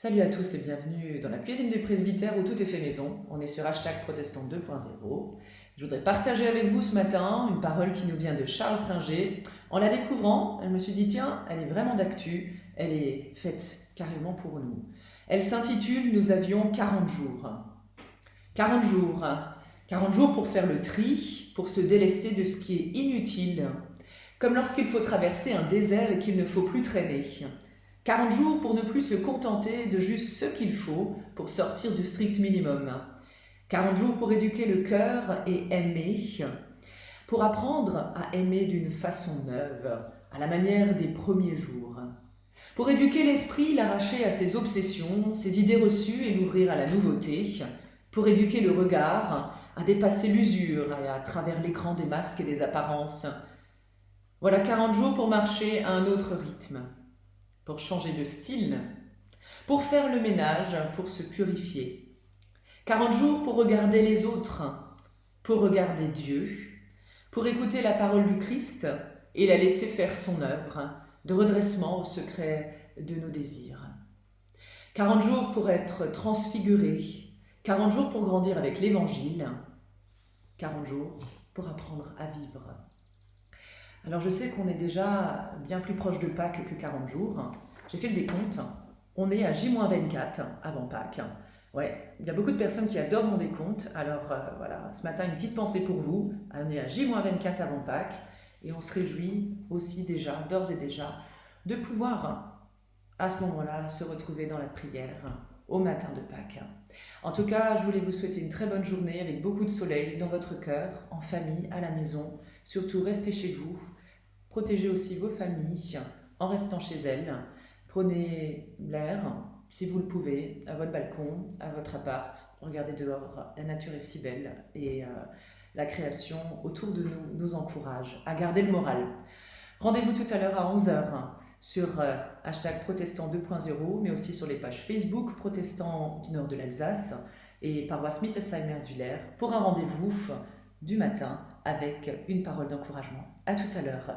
Salut à tous et bienvenue dans la cuisine du presbytère où tout est fait maison. On est sur hashtag Protestant 2.0. Je voudrais partager avec vous ce matin une parole qui nous vient de Charles Singer. En la découvrant, je me suis dit tiens, elle est vraiment d'actu, elle est faite carrément pour nous. Elle s'intitule « Nous avions 40 jours ». 40 jours. 40 jours pour faire le tri, pour se délester de ce qui est inutile. Comme lorsqu'il faut traverser un désert et qu'il ne faut plus traîner. 40 jours pour ne plus se contenter de juste ce qu'il faut pour sortir du strict minimum. 40 jours pour éduquer le cœur et aimer, pour apprendre à aimer d'une façon neuve, à la manière des premiers jours. Pour éduquer l'esprit, l'arracher à ses obsessions, ses idées reçues et l'ouvrir à la nouveauté. Pour éduquer le regard, à dépasser l'usure et à travers l'écran des masques et des apparences. Voilà 40 jours pour marcher à un autre rythme. Pour changer de style, pour faire le ménage, pour se purifier. 40 jours pour regarder les autres, pour regarder Dieu, pour écouter la parole du Christ et la laisser faire son œuvre de redressement au secret de nos désirs. 40 jours pour être transfiguré, 40 jours pour grandir avec l'Évangile, 40 jours pour apprendre à vivre. Alors je sais qu'on est déjà bien plus proche de Pâques que 40 jours. J'ai fait le décompte. On est à J-24 avant Pâques. Ouais, il y a beaucoup de personnes qui adorent mon décompte. Alors voilà, ce matin, une petite pensée pour vous. On est à J-24 avant Pâques. Et on se réjouit aussi déjà, d'ores et déjà, de pouvoir à ce moment-là se retrouver dans la prière au matin de Pâques. En tout cas, je voulais vous souhaiter une très bonne journée avec beaucoup de soleil dans votre cœur, en famille, à la maison. Surtout, restez chez vous. Protégez aussi vos familles en restant chez elles. Prenez l'air, si vous le pouvez, à votre balcon, à votre appart. Regardez dehors, la nature est si belle et la création autour de nous encourage à garder le moral. Rendez-vous tout à l'heure à 11h sur hashtag Protestant 2.0, mais aussi sur les pages Facebook Protestants du Nord de l'Alsace et paroisse Mittelsheim-Erzwiller pour un rendez-vous du matin avec une parole d'encouragement. À tout à l'heure.